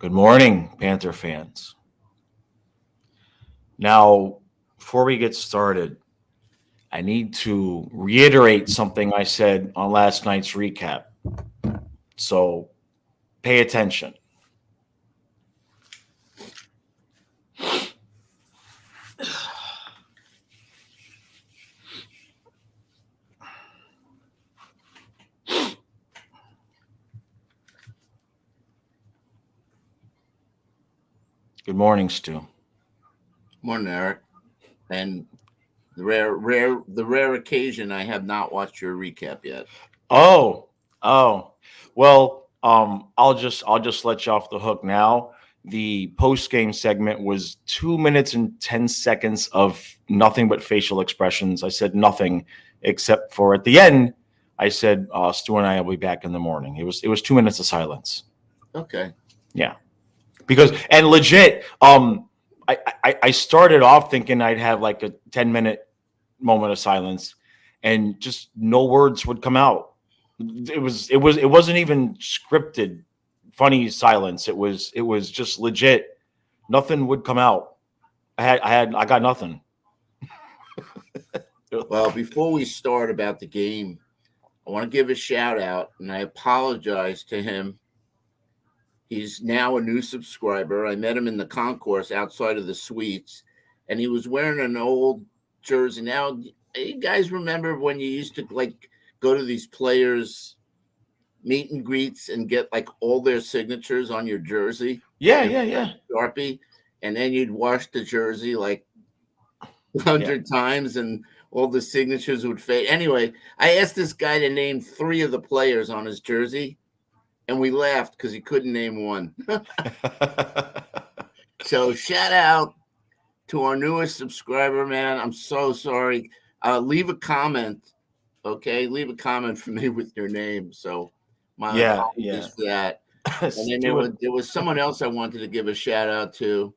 Good morning, Panther fans. Now, before we get started, I need to reiterate something I said on last night's recap. So pay attention. Good morning, Stu. Morning, Eric. And the rare occasion I have not watched your recap yet. Oh. Well, I'll just let you off the hook now. The post game segment was 2 minutes and 10 seconds of nothing but facial expressions. I said nothing except for at the end. I said Stu and I will be back in the morning. It was 2 minutes of silence. Okay. Yeah, because and legit, I started off thinking I'd have like a 10-minute moment of silence, and just no words would come out. It wasn't even scripted funny silence. It was just legit. Nothing would come out. I got nothing. Well, before we start about the game, I want to give a shout out and I apologize to him. He's now a new subscriber. I met him in the concourse outside of the suites, and he was wearing an old jersey. Now, you guys remember when you used to like go to these players' meet and greets and get like all their signatures on your jersey? Yeah. Sharpie, and then you'd wash the jersey like 100 times and all the signatures would fade. Anyway, I asked this guy to name three of the players on his jersey, and we laughed because he couldn't name one. So shout out to our newest subscriber, man. I'm so sorry. Leave a comment, okay? Leave a comment for me with your name. So my apologies for that. And then there was someone else I wanted to give a shout out to.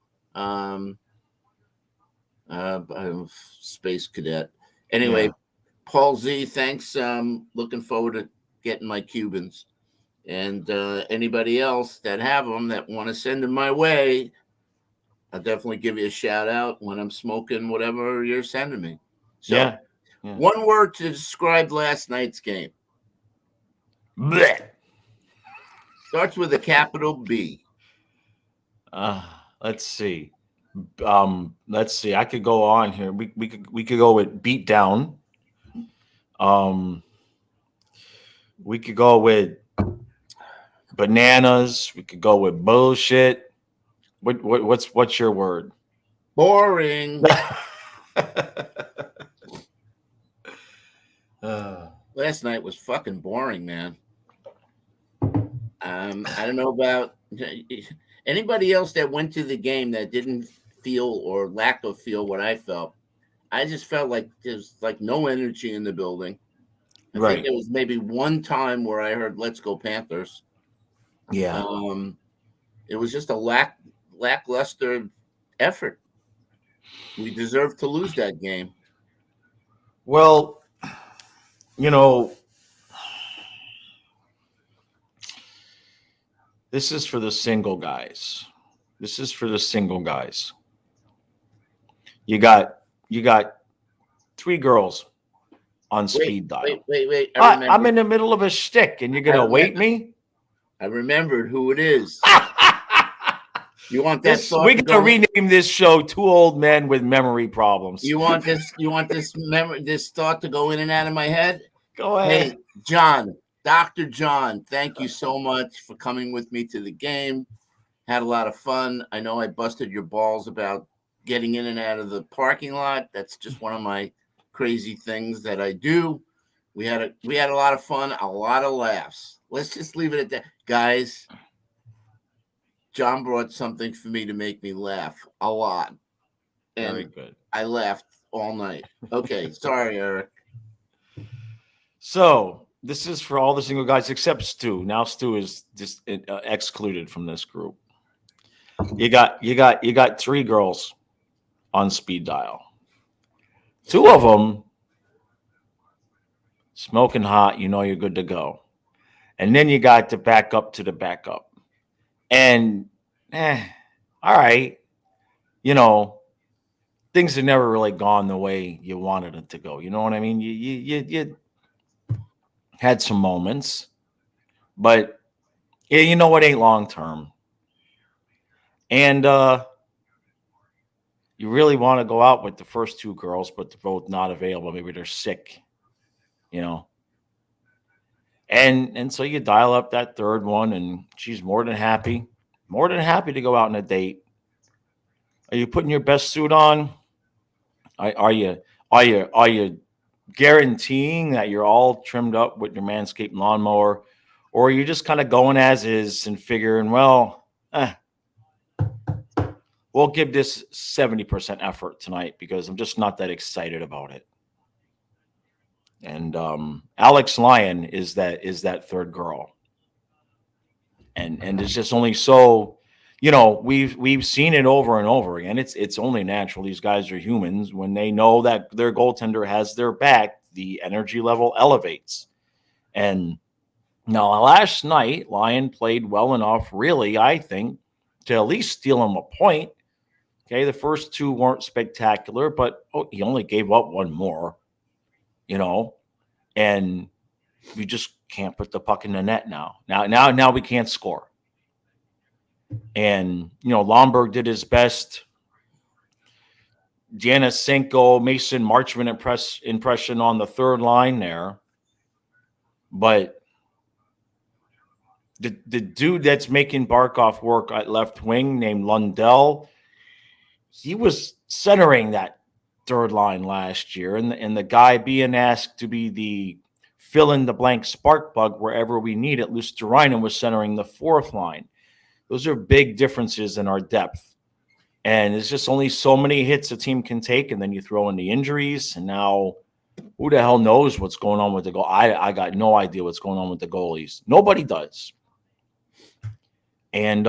Space Cadet. Anyway, Yeah. Paul Z, thanks. Looking forward to getting my Cubans. And anybody else that have them that want to send them my way, I'll definitely give you a shout out when I'm smoking whatever you're sending me. So, one word to describe last night's game. Blech. Starts with a capital B. Let's see. I could go on here. We could go with beat down. We could go with bananas. We could go with bullshit. What's your word? Boring. Last night was fucking boring, man. I don't know about anybody else that went to the game that didn't feel or lack of feel what I felt. I just felt like there's like no energy in the building. I think there was maybe one time where I heard "Let's go Panthers." Yeah. It was just a lackluster effort. We deserved to lose that game. Well, you know, this is for the single guys. You got three girls on speed dial. Wait. I'm in the middle of a shtick, and you're gonna wait me. I remembered who it is. You want that? We gotta rename this show "Two Old Men with Memory Problems." You want this? This thought to go in and out of my head? Go ahead. Hey, John, Dr. John, thank you so much for coming with me to the game. Had a lot of fun. I know I busted your balls about getting in and out of the parking lot. That's just one of my crazy things that I do. We had a lot of fun, a lot of laughs. Let's just leave it at that, guys. John brought something for me to make me laugh a lot. And very good. I laughed all night. Okay, sorry, Eric. So this is for all the single guys except Stu. Now Stu is just excluded from this group. You got three girls on speed dial. Two of them smoking hot. You know you're good to go. And then you got to back up to the backup. And all right, you know, things have never really gone the way you wanted it to go. You know what I mean? You had some moments, but yeah, you know, it ain't long term. And you really want to go out with the first two girls, but they're both not available. Maybe they're sick, you know. And so you dial up that third one, and she's more than happy to go out on a date. Are you putting your best suit on? Are you are you guaranteeing that you're all trimmed up with your Manscaped lawnmower, or are you just kind of going as is and figuring, well, we'll give this 70% effort tonight because I'm just not that excited about it. And Alex Lyon is that third girl, and it's just only so, we've seen it over and over again. It's only natural. These guys are humans. When they know that their goaltender has their back, the energy level elevates. And now last night, Lyon played well enough, really, I think, to at least steal him a point. Okay, the first two weren't spectacular, but he only gave up one more, you know, and we just can't put the puck in the net now. Now we can't score. And Lomberg did his best. Janisenko, Mason Marchman impression on the third line there, but the dude that's making Barkov work at left wing named Lundell, he was centering that third line last year, and the guy being asked to be the fill in the blank spark plug wherever we need it. Luostarinen was centering the fourth line. Those are big differences in our depth. And it's just only so many hits a team can take, and then you throw in the injuries, and now who the hell knows what's going on with the goal? I got no idea what's going on with the goalies. Nobody does. And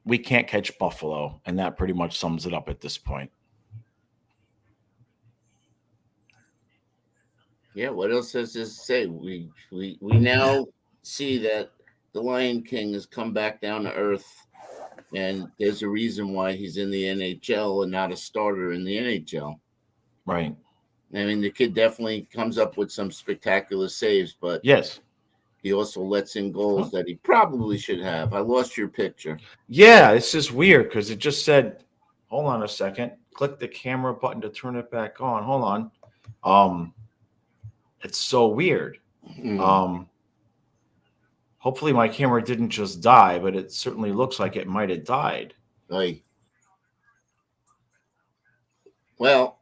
we can't catch Buffalo, and that pretty much sums it up at this point. Yeah, what else does this say? We now see that the Lion King has come back down to earth, and there's a reason why he's in the NHL and not a starter in the NHL. Right. I mean, the kid definitely comes up with some spectacular saves, but yes, he also lets in goals that he probably should have. I lost your picture. Yeah, it's just weird because it just said, hold on a second, click the camera button to turn it back on. Hold on. It's so weird. Hopefully my camera didn't just die, but it certainly looks like it might have died. Right. Well,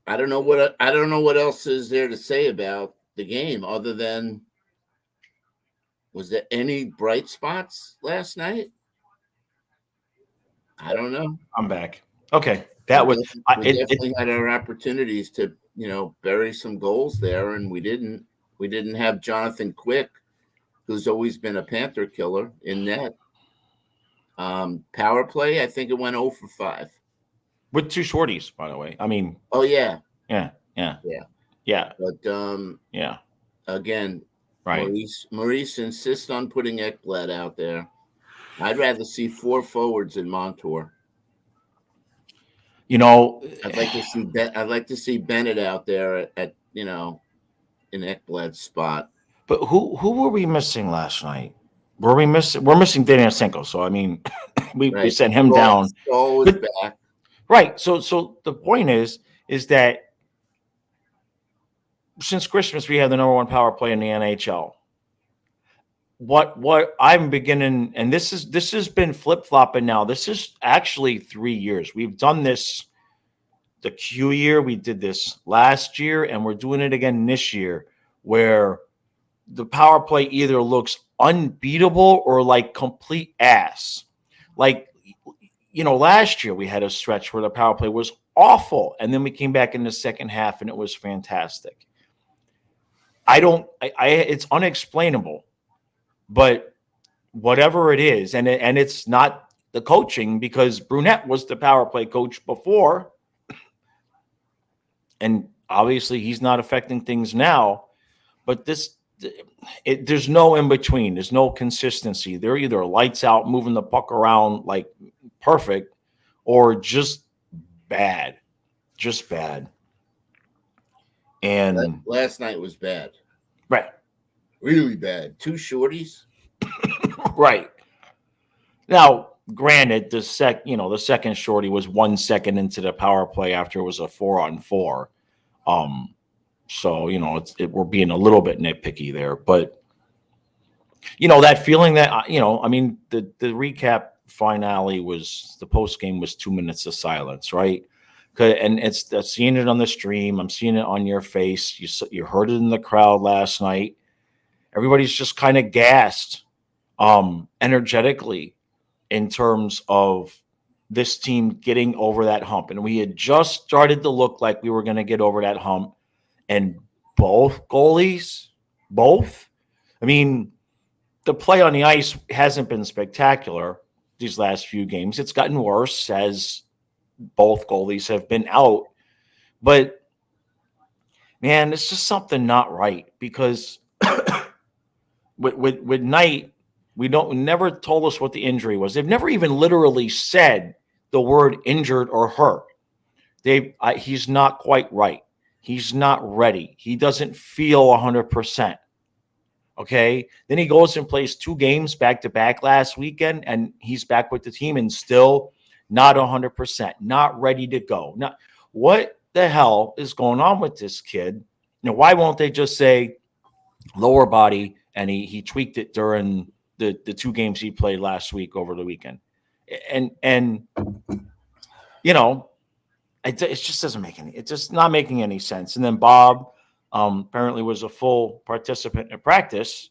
I don't know what else is there to say about the game other than, was there any bright spots last night? I don't know. I'm back. Okay, that was we definitely had our opportunities to bury some goals there, and we didn't. We didn't have Jonathan Quick, who's always been a Panther killer, in net. Power play, I think it went 0 for 5 with two shorties, by the way. I mean, oh yeah. Yeah. But yeah. Again, right. Maurice insists on putting Ekblad out there. I'd rather see 4 forwards in Montour. I'd like to see Bennett out there at in Ekblad's spot. But who were we missing last night? We're missing Danielsenko. So I mean, we sent him down. Stahl is back. Right. So the point is that since Christmas we have the number 1 power play in the NHL. What I'm beginning, and this has been flip-flopping now. This is actually 3 years. We've done this the Q year, we did this last year, and we're doing it again this year, where the power play either looks unbeatable or like complete ass. Like, last year we had a stretch where the power play was awful, and then we came back in the second half and it was fantastic. It's unexplainable, but whatever it is, and it's not the coaching, because Brunette was the power play coach before, and obviously he's not affecting things now, but this there's no in between. There's no consistency. They're either lights out, moving the puck around like perfect, or just bad, just bad. And last night was bad, right, really bad. 2 shorties. right. Now, granted, the second shorty was 1 second into the power play after it was a 4-on-4. So we're being a little bit nitpicky there, but that feeling that I mean, the recap finale was the post game was 2 minutes of silence, right? And I'm seeing it on the stream. I'm seeing it on your face. You heard it in the crowd last night. Everybody's just kind of gassed, energetically, in terms of this team getting over that hump. And we had just started to look like we were going to get over that hump. And both goalies, I mean, the play on the ice hasn't been spectacular these last few games. It's gotten worse as both goalies have been out. But, man, it's just something not right because with Knight, we never told us what the injury was. They've never even literally said the word injured or hurt. He's not quite right. He's not ready. He doesn't feel 100%. Okay. Then he goes and plays 2 games back to back last weekend, and he's back with the team and still not 100%, not ready to go. Now, what the hell is going on with this kid? Why won't they just say lower body? And he tweaked it during the 2 games he played last week over the weekend. And it just doesn't make it's just not making any sense. And then Bob apparently was a full participant in practice,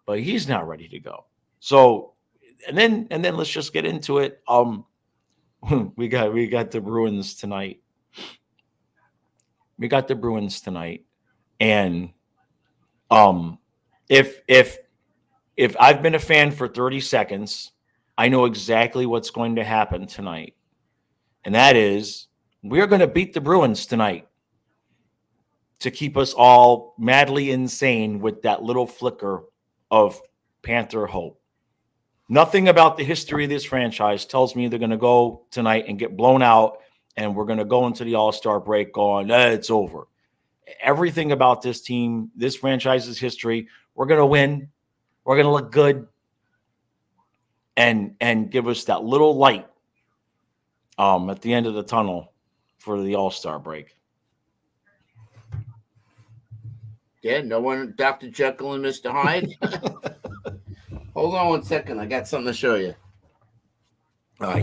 but he's not ready to go. So, and then let's just get into it. We got the Bruins tonight. And if I've been a fan for 30 seconds, I know exactly what's going to happen tonight. And that is, we're going to beat the Bruins tonight to keep us all madly insane with that little flicker of Panther hope. Nothing about the history of this franchise tells me they're going to go tonight and get blown out, and we're going to go into the All-Star break going, it's over. Everything about this team, this franchise's history, we're going to win. We're going to look good and give us that little light at the end of the tunnel for the All-Star break. Yeah, no one, Dr. Jekyll and Mr. Hyde. Hold on 1 second. I got something to show you.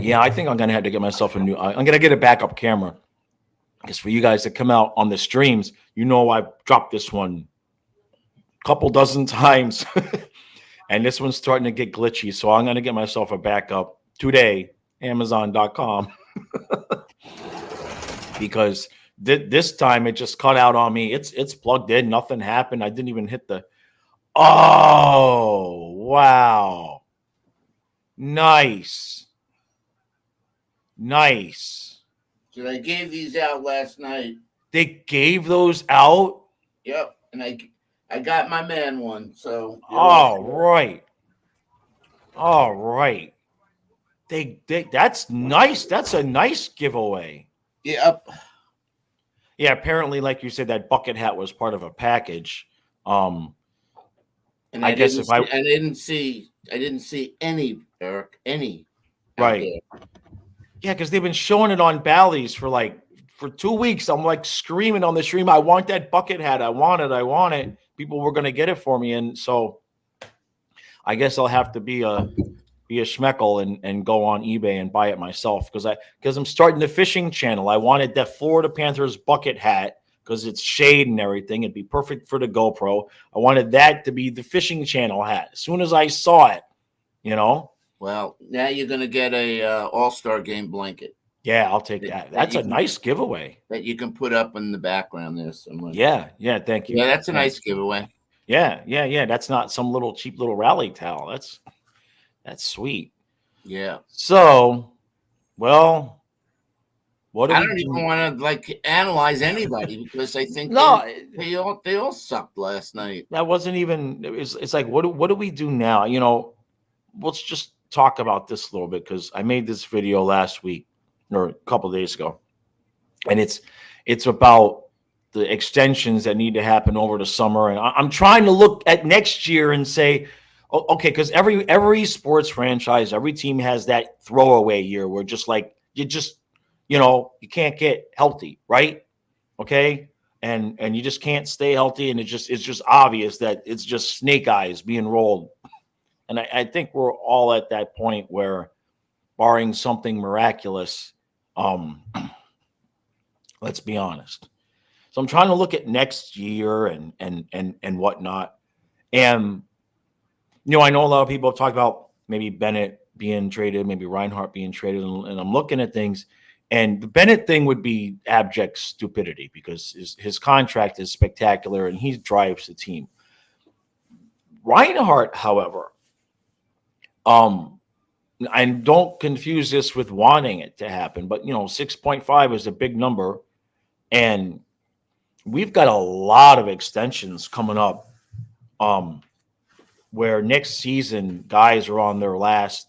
Yeah, I think I'm going to have to get myself I'm going to get a backup camera. Because for you guys that come out on the streams, I've dropped this one a couple dozen times. And this one's starting to get glitchy. So I'm going to get myself a backup today, Amazon.com. Because this time it just cut out on me. It's plugged in. Nothing happened. I didn't even hit the. Oh, wow. Nice. So they gave these out last night. They gave those out? Yep. And I got my man one. So. All right. That's nice. That's a nice giveaway. Yep. Yeah, apparently, like you said, that bucket hat was part of a package. And I didn't see any, Eric, any. Right. Yeah, because they've been showing it on Bally's for 2 weeks. I'm like screaming on the stream, I want that bucket hat. I want it. People were going to get it for me. And so I guess I'll have to be a schmeckle and go on eBay and buy it myself because I'm starting the fishing channel. I wanted that Florida Panthers bucket hat because it's shade and everything. It'd be perfect for the GoPro. I wanted that to be the fishing channel hat. As soon as I saw it, Well, now you're going to get a All-Star game blanket. Yeah, I'll take that. That's a nice giveaway. That you can put up in the background there somewhere. Yeah, thank you. Yeah, that's a nice giveaway. Yeah. That's not some cheap little rally towel. That's sweet. Yeah. So, well, What do I we don't even do? want to like analyze anybody because I think No, they all sucked last night. that wasn't even. It's like what do we do now? Let's just talk about this a little bit because I made this video last week or a couple of days ago, and it's about the extensions that need to happen over the summer, and I'm trying to look at next year and say, okay, because every sports franchise, every team has that throwaway year where just like you can't get healthy, right? Okay. And you just can't stay healthy, and it's just obvious that it's just snake eyes being rolled. And I think we're all at that point where, barring something miraculous, um, let's be honest. So I'm trying to look at next year and whatnot. And I know a lot of people have talked about maybe Bennett being traded, maybe Reinhardt being traded, and I'm looking at things. And the Bennett thing would be abject stupidity because his contract is spectacular and he drives the team. Reinhardt, however, and don't confuse this with wanting it to happen, but 6.5 is a big number, and we've got a lot of extensions coming up. Where next season guys are on their last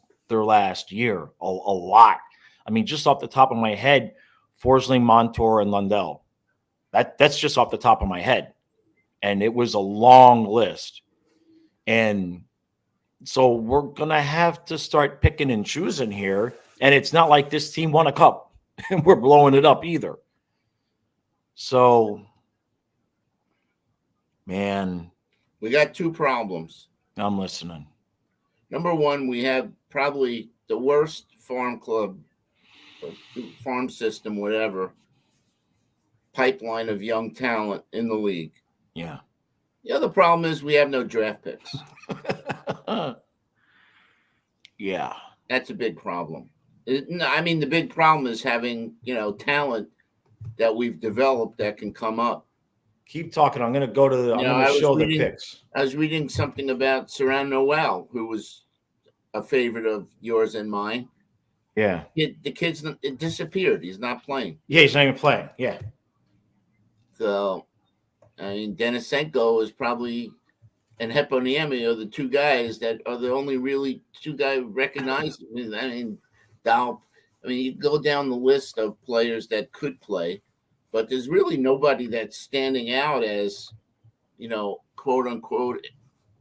year, a lot. I mean, just off the top of my head, Forsling, Montour, and Lundell. That's just off the top of my head, and it was a long list, and so we're gonna have to start picking and choosing here. And it's not like this team won a cup and we're blowing it up either. So, man, We got two problems. I'm listening. Number one, we have probably the worst farm club, or farm system, whatever, pipeline of young talent in the league. Yeah. The other problem is we have no draft picks. Yeah. That's a big problem. I mean, the big problem is having, talent that we've developed that can come up. Keep talking. I'm gonna go to I'm gonna show the picks. I was reading something about Saran Noel, who was a favorite of yours and mine. Yeah. The kid's it disappeared. He's not playing. Yeah, he's not even playing. Yeah. So, I mean, Denisenko is probably, and Heponiemi are the two guys that are the only really two guys recognized. I mean, Dow. I mean, you go down the list of players that could play, but there's really nobody that's standing out as, quote unquote,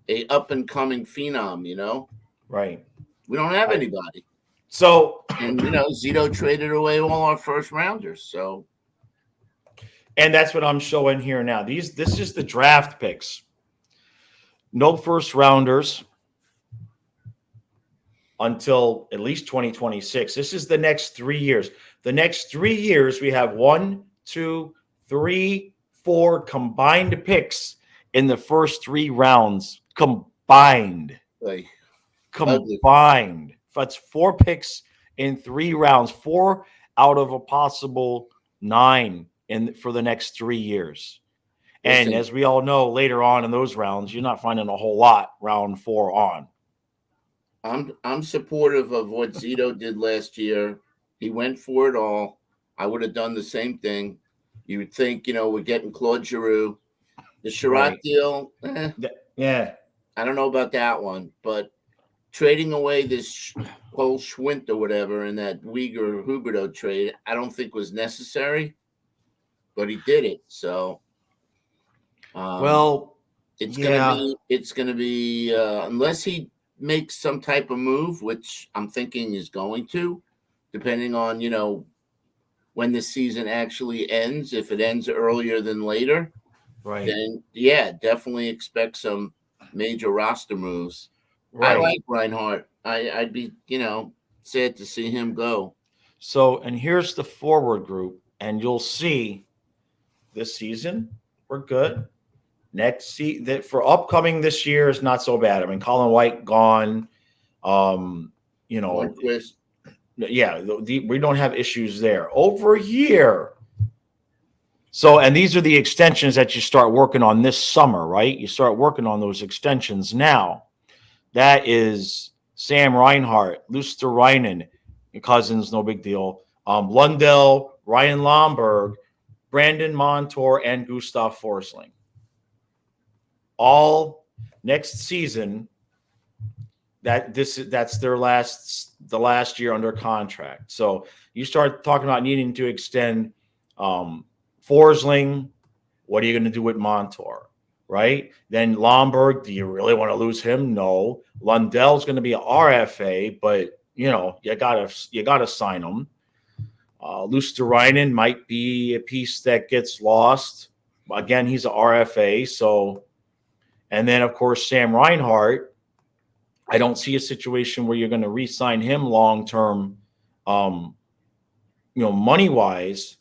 a up and coming phenom. Right. We don't have anybody. So, and Zito traded away all our first rounders. So, and that's what I'm showing here now. This is the draft picks. No first rounders until at least 2026. This is the next 3 years. The next 3 years, we have 1, 2, 3, 4 combined picks in the first 3 rounds. Combined. Combined. That's 4 picks in 3 rounds. 4 out of a possible 9 for the next 3 years. And as we all know, later on in those rounds, you're not finding a whole lot round 4 on. I'm supportive of what Zito did last year. He went for it all. I would have done the same thing. You would think, we're getting Claude Giroux. The Sherratt deal, yeah. I don't know about that one, but trading away this Cole Schwint or whatever in that Uyghur Huberdeau trade, I don't think was necessary, but he did it. So, it's gonna be unless he makes some type of move, which I'm thinking is going to, depending on when the season actually ends. If it ends earlier than later, right? Then definitely expect some major roster moves. Right. I like Reinhardt. I'd be sad to see him go. So, and here's the forward group, and you'll see this season we're good. Next that for upcoming this year is not so bad. I mean, Colin White gone. Lundqvist. Yeah, we don't have issues there. Over here. So, and these are the extensions that you start working on this summer, right? You start working on those extensions now. That is Sam Reinhart, Luster Reinen, your Cousins, no big deal. Lundell, Ryan Lomberg, Brandon Montour, and Gustav Forsling. All next season. That's the last year under contract. So you start talking about needing to extend Forsling. What are you going to do with Montour? Right? Then Lomberg, do you really want to lose him? No. Lundell's going to be an RFA, but you gotta sign him. Luosterainen might be a piece that gets lost. Again, he's an RFA. So, and then of course Sam Reinhart. I don't see a situation where you're going to re-sign him long term, money wise.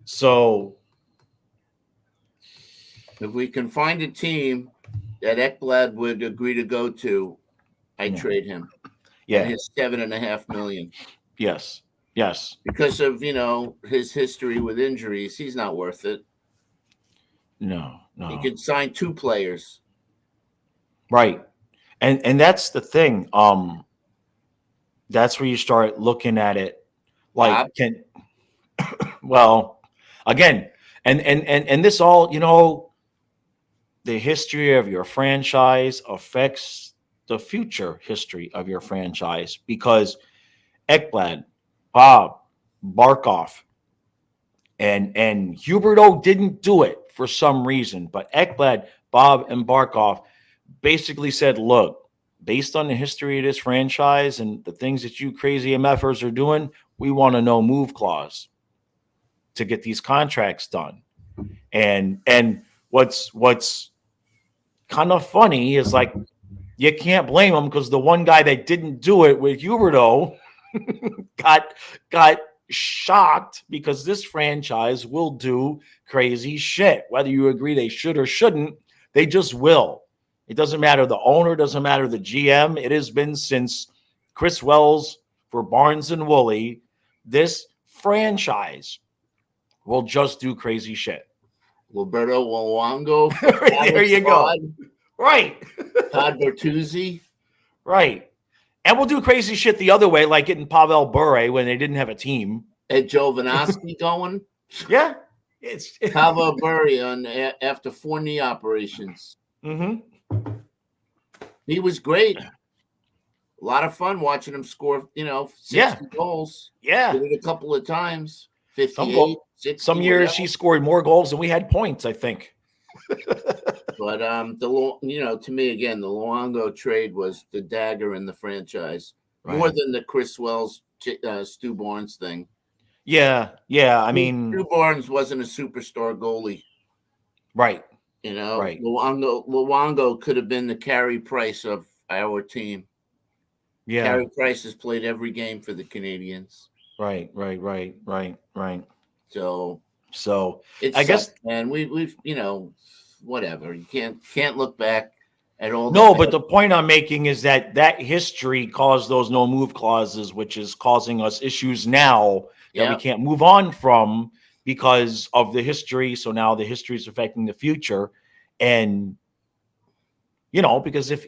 So, if we can find a team that Ekblad would agree to go to, I trade him. Yeah, and his $7.5 million. Yes. Because of his history with injuries, he's not worth it. No. He could sign 2 players. Right. And that's the thing. That's where you start looking at it like again, and this all, the history of your franchise affects the future history of your franchise because Ekblad, Bob, Barkov, and Huberdeau didn't do it for some reason, but Ekblad, Bob, and Barkov basically said, look, based on the history of this franchise and the things that you crazy MFers are doing, we want a no move clause to get these contracts done. And what's kind of funny is like you can't blame them because the one guy that didn't do it with Huberdeau got shocked because this franchise will do crazy shit. Whether you agree they should or shouldn't, they just will. It doesn't matter the owner, doesn't matter the GM. It has been since Chris Wells for Barnes and Woolley. This franchise will just do crazy shit. Roberto Luongo. There you go. Right. Todd Bertuzzi. Right. And we'll do crazy shit the other way, like getting Pavel Bure when they didn't have a team. And Joe Vanosky going. Yeah. Pavel Bure after 4 knee operations. Mm-hmm. He was great. A lot of fun watching him score, 60 goals. Yeah. Did it a couple of times. 58, 60. Some years he scored more goals than we had points, I think. But to me again, the Luongo trade was the dagger in the franchise more than the Chris Wells, Stu Barnes thing. Yeah. I mean, Stu Barnes wasn't a superstar goalie, right? Right. Luongo could have been the Carey Price of our team. Yeah, Carey Price has played every game for the Canadians. Right. So it's I guess, and we've whatever. You can't look back at all. No, but the point I'm making is that history caused those no move clauses, which is causing us issues now that we can't move on from because of the history. So now the history is affecting the future, and because if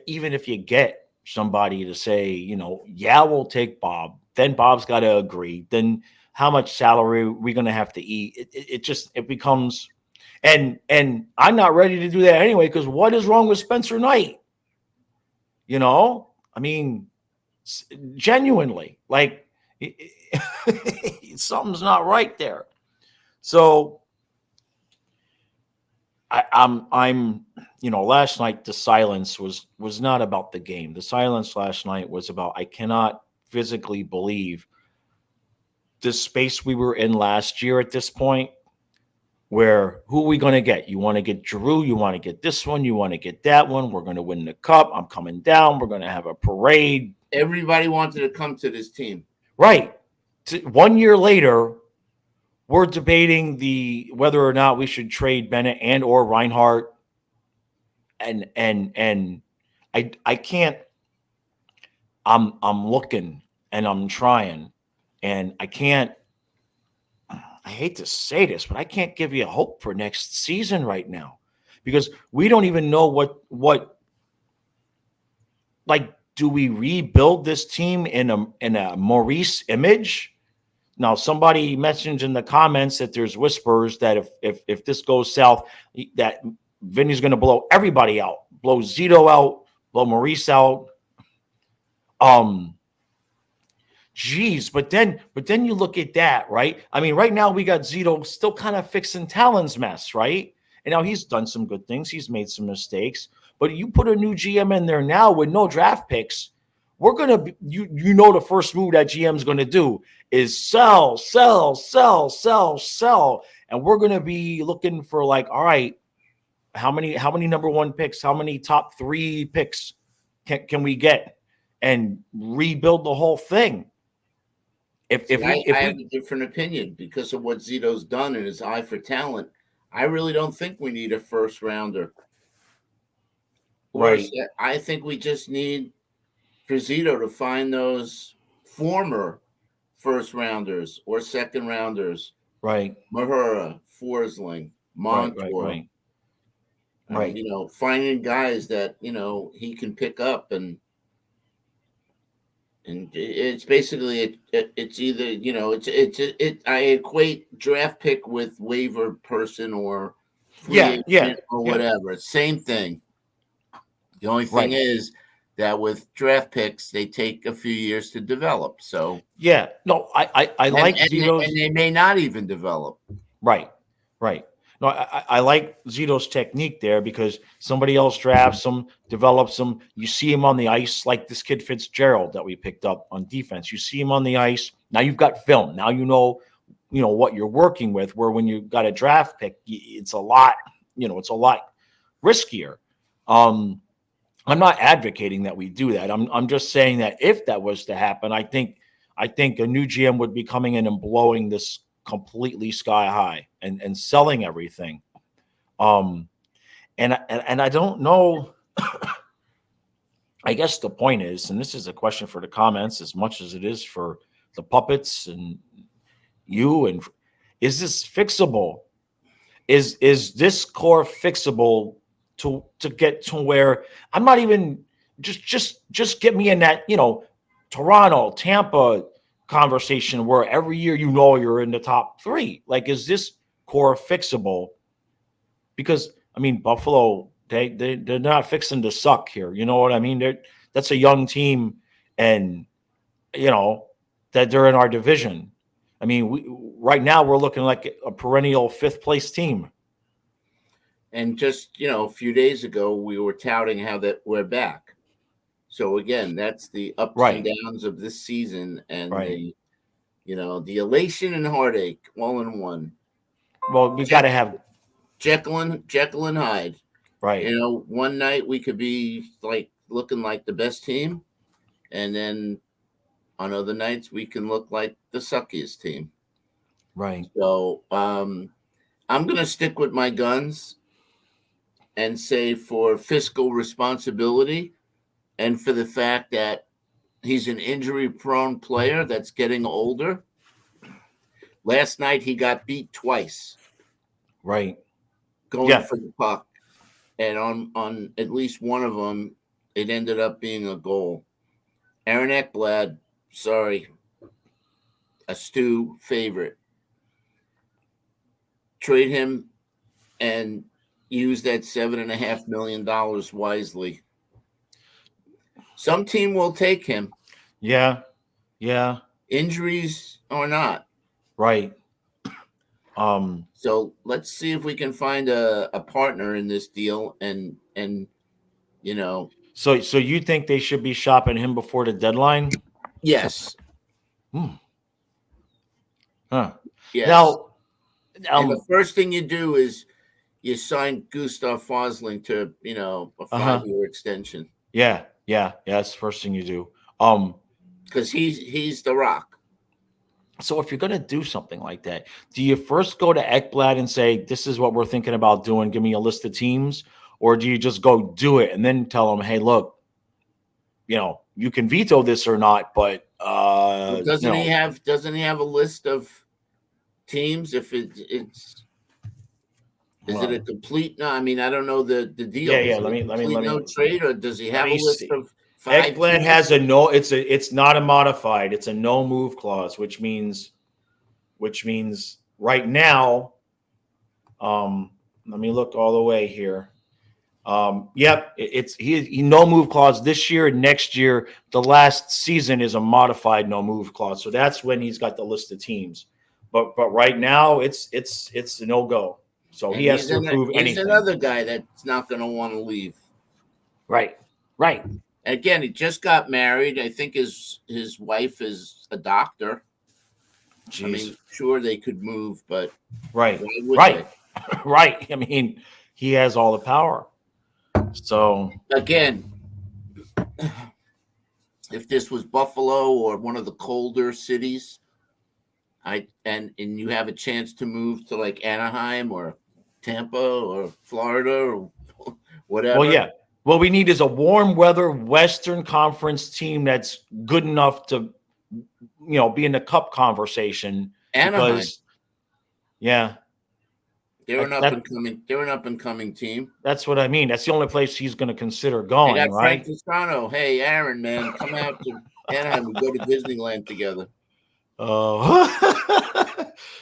even if you get somebody to say, we'll take Bob, then Bob's got to agree. Then how much salary are we going to have to eat? It becomes, and I'm not ready to do that anyway, because what is wrong with Spencer Knight? I mean, genuinely, like something's not right there. So I'm last night the silence was not about the game. The silence last night was about I cannot physically believe this space we were in last year at this point, where who are we going to get? You want to get Giroux, you want to get this one, you want to get that one. We're going to win the cup. I'm coming down. We're going to have a parade. Everybody wanted to come to this team. Right. 1 year later, we're debating whether or not we should trade Bennett and or Reinhart. And I can't. I'm looking and I'm trying, and I can't. I hate to say this, but I can't give you hope for next season right now because we don't even know what. Like, do we rebuild this team in a Maurice image? Now, somebody mentioned in the comments that there's whispers that if this goes south, that Vinny's going to blow everybody out, blow Zito out, blow Maurice out. Geez, but then you look at that, right? I mean, right now we got Zito still kind of fixing Talon's mess, right? And now he's done some good things. He's made some mistakes. But you put a new GM in there now with no draft picks, we're gonna be, you know the first move that GM's gonna do is sell, and we're gonna be looking for like, all right, how many number one picks, how many top 3 picks can we get, and rebuild the whole thing. I have a different opinion because of what Zito's done and his eye for talent. I really don't think we need a first rounder. Right. I think we just need for Zito to find those former first rounders or second rounders. Right. Mahura, Forsling, Montour. Right. You know, finding guys that, you know, he can pick up, and it's basically it's either, you know, I equate draft pick with waiver person or free agent or whatever. Same thing. The only thing is that with draft picks, they take a few years to develop. So no, I like Zito's, and they may not even develop. Right. No, I like Zito's technique there because somebody else drafts him, develops him. You see him on the ice, like this kid Fitzgerald that we picked up on defense. You see him on the ice. Now you've got film. Now you know what you're working with. Where when you got a draft pick, it's a lot. It's a lot riskier. I'm not advocating that we do that. I'm just saying that if that was to happen, I think a new GM would be coming in and blowing this completely sky high and selling everything. And I don't know. I guess the point is, and this is a question for the comments as much as it is for the puppets and you, and is this fixable? Is this core fixable to get to where I'm not even just get me in that, Toronto, Tampa conversation where every year you're in the top 3. Like, is this core fixable? Because I mean, Buffalo, they're not fixing to suck here. You know what I mean? That's a young team, and that they're in our division. I mean, right now we're looking like a perennial 5th place team. And just, a few days ago, we were touting how that we're back. So again, that's the ups and downs of this season, and the elation and heartache all in one. Well, we got to have Jekyll and Hyde. Right. One night we could be like looking like the best team, and then on other nights we can look like the suckiest team. Right. So I'm gonna stick with my guns and say for fiscal responsibility and for the fact that he's an injury-prone player that's getting older. Last night he got beat twice. Right. Going for the puck. And on at least one of them, it ended up being a goal. Aaron Ekblad, sorry, a Stu favorite. Trade him and use that $7.5 million wisely. Some team will take him. Yeah. Injuries or not. Right. So let's see if we can find a partner in this deal, and So you think they should be shopping him before the deadline? Yes. Huh. Yes. Now, and the first thing you do is you sign Gustav Forsling to a 5-year extension. Yeah. That's the first thing you do. Because he's the Rock. So if you're going to do something like that, do you first go to Ekblad and say, this is what we're thinking about doing, give me a list of teams? Or do you just go do it and then tell them, hey, look, you can veto this or not, but doesn't he have a list of teams? If it's is it a complete? No, I mean, I don't know the deal. Yeah. Let me no trade, or does he have a list of 5? Ekblad has a no. It's not a modified. It's a no move clause, which means which means right now, let me look all the way here. Yep, it's he no move clause this year and next year. The last season is a modified no move clause, so that's when he's got the list of teams. But right now it's a no go. So And he has to approve he's anything. another guy that's not going to want to leave. Right. Again, he just got married. I think his wife is a doctor. Jeez. I mean, sure they could move, but right. why would Right. they? Right. I mean, he has all the power. So again, if this was Buffalo or one of the colder cities, and you have a chance to move to like Anaheim or Tampa or Florida or whatever. well, yeah. What we need is a warm weather Western Conference team that's good enough to, be in the cup conversation. Anaheim. Because, yeah, they're an up and coming team. That's what I mean. That's the only place he's going to consider They going, got right? Frank Toscano. Hey, Aaron, man, come out to Anaheim. We go to Disneyland together.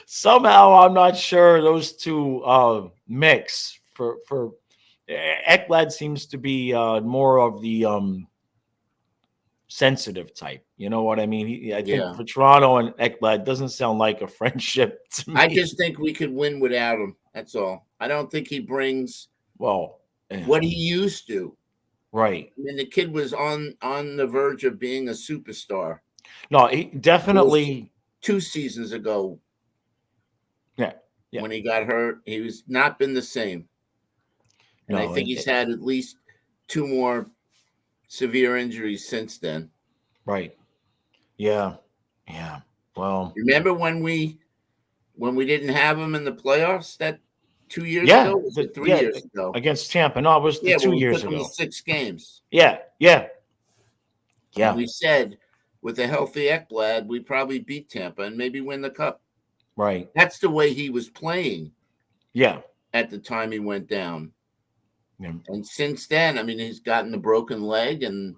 Somehow I'm not sure those two mix. For Ekblad seems to be more of the sensitive type. You know what I mean? I think for Toronto and Ekblad doesn't sound like a friendship to me. I just think we could win without him. That's all. I don't think he brings what he used to. Right. I mean, the kid was on the verge of being a superstar. No, he definitely 2 seasons ago. Yeah. When he got hurt, he was not been the same. And I think he's had at least 2 more severe injuries since then. Right. Yeah. Well, remember when we didn't have him in the playoffs that 2 years ago? Was it 3 years ago? Against Tampa. No, it was 2 years ago. 6 games. Yeah. And we said with a healthy Ekblad, we probably beat Tampa and maybe win the cup. Right. That's the way he was playing. Yeah. At the time he went down. Yeah. And since then, I mean, he's gotten a broken leg and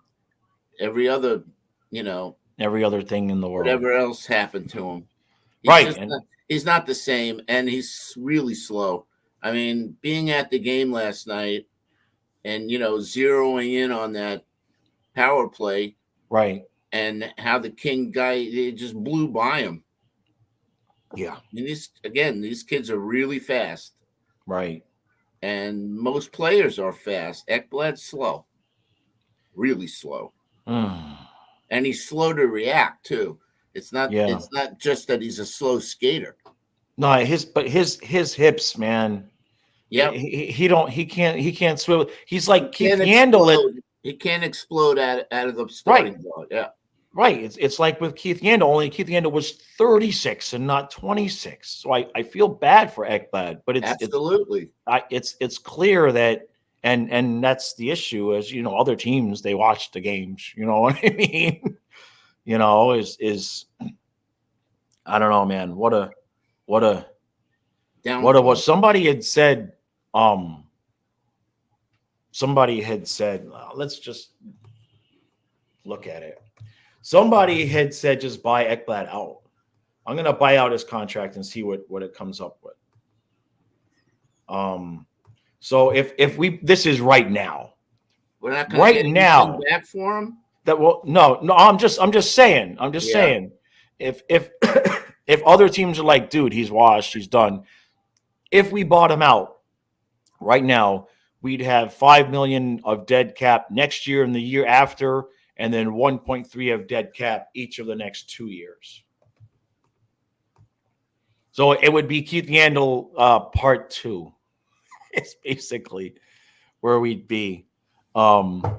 every other thing in the world. Whatever else happened to him. He's not the same, and he's really slow. I mean, being at the game last night and, zeroing in on that power play. Right. And how the King guy, it just blew by him. Yeah. And these kids are really fast. Right. And most players are fast. Ekblad's slow. Really slow. And he's slow to react too. It's not just that he's a slow skater. No, his hips, man. Yeah. He can't swivel. He's like Keith Yandle. He can't explode out of the starting block. Yeah. Right. It's like with Keith Yandle, only Keith Yandle was 36 and not 26. So I feel bad for Ekblad, but absolutely it's clear that and that's the issue is other teams, they watch the games. You know what I mean? Is I don't know, man. What somebody had said. Somebody had said, let's just look at it. Somebody had said, just buy Ekblad out. I'm going to buy out his contract and see what it comes up with. So if this is right now, we're not going to get anything back for him. No. I'm just saying. If if other teams are like, dude, he's washed, he's done. If we bought him out right now, we'd have $5 million of dead cap next year and the year after, and then 1.3 of dead cap each of the next 2 years. So it would be Keith Yandle part 2. It's basically where we'd be. Geez.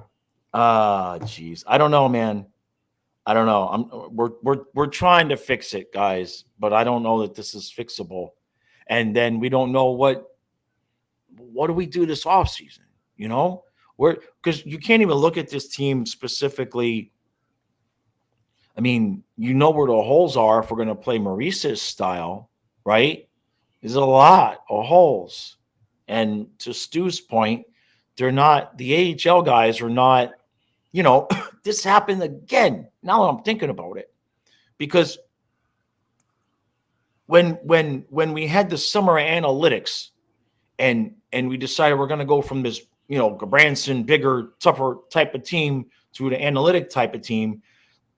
I don't know, man. I don't know. We're trying to fix it, guys, but I don't know that this is fixable. And then we don't know what do we do this offseason? Because you can't even look at this team specifically. I mean, where the holes are if we're going to play Maurice's style, right? There's a lot of holes. And to Stu's point, they're not, the AHL guys are not, this happened again. Now that I'm thinking about it, because when we had the summer analytics and we decided we're going to go from this, Branson, bigger, tougher type of team to the analytic type of team,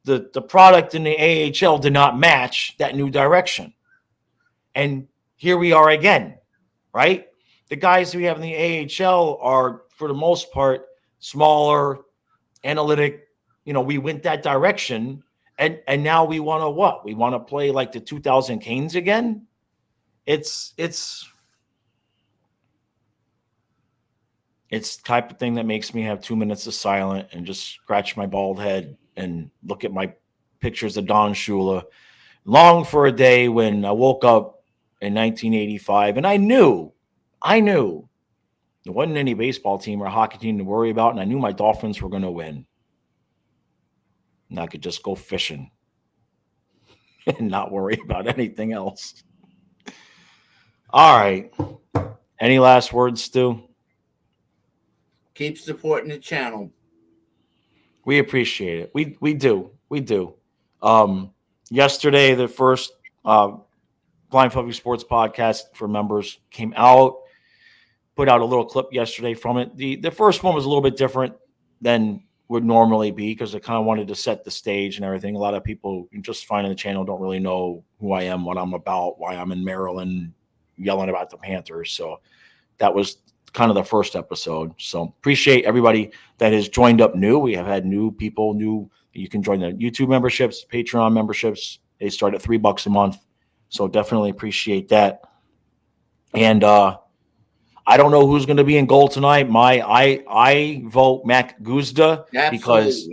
the product in the AHL did not match that new direction. And here we are again, right? The guys we have in the AHL are, for the most part, smaller, analytic. We went that direction, and now we want to what? We want to play like the 2000 Canes again? It's the type of thing that makes me have 2 minutes of silence and just scratch my bald head and look at my pictures of Don Shula. Long for a day when I woke up in 1985 and I knew there wasn't any baseball team or hockey team to worry about, and I knew my Dolphins were going to win. And I could just go fishing and not worry about anything else. All right. Any last words, Stu? Keep supporting the channel. We appreciate it. We do. Yesterday, the first Blind Fluffy Sports podcast for members came out. Put out a little clip yesterday from it. The first one was a little bit different than would normally be because I kind of wanted to set the stage and everything. A lot of people just finding the channel don't really know who I am, what I'm about, why I'm in Maryland yelling about the Panthers. So that was kind of the first episode. So appreciate everybody that has joined up new. We have had new people, you can join the YouTube memberships, Patreon memberships. They start at $3 a month. So definitely appreciate that. And I don't know who's going to be in goal tonight. I vote Mac Guzda because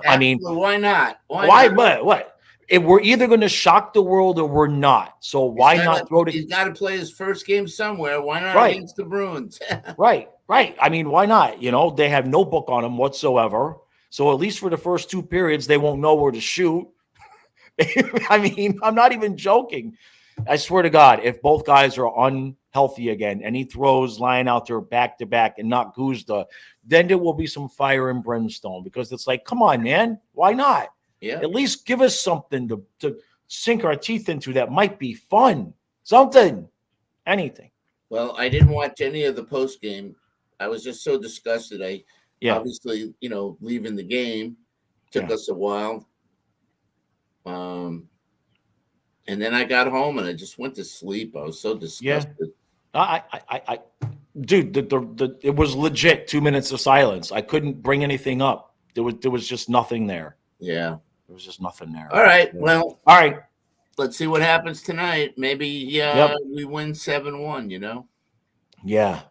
I mean, why not? Why? What? We're either going to shock the world or we're not. So why not throw it? He's got to play his first game somewhere. Why not against the Bruins? Right. I mean, why not? They have no book on him whatsoever. So at least for the first 2 periods, they won't know where to shoot. I mean, I'm not even joking. I swear to God, if both guys are unhealthy again and he throws lying out there back to back and not Guzda, then there will be some fire and brimstone because it's like, come on, man. Why not? Yeah. At least give us something to sink our teeth into that might be fun. Something. Anything. Well, I didn't watch any of the post game. I was just so disgusted. Obviously, leaving the game took us a while. And then I got home and I just went to sleep. I was so disgusted. Yeah. Dude, it was legit 2 minutes of silence. I couldn't bring anything up. There was just nothing there. Yeah. There was just nothing there. All right. Well, all right. Let's see what happens tonight. Maybe we win 7-1, Yeah.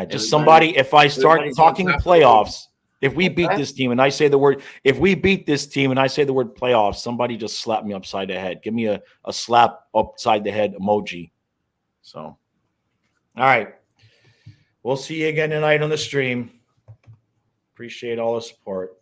Just somebody, if I start talking playoffs, if we beat this team and I say the word playoffs, somebody just slap me upside the head. Give me a slap upside the head emoji. So, all right. We'll see you again tonight on the stream. Appreciate all the support.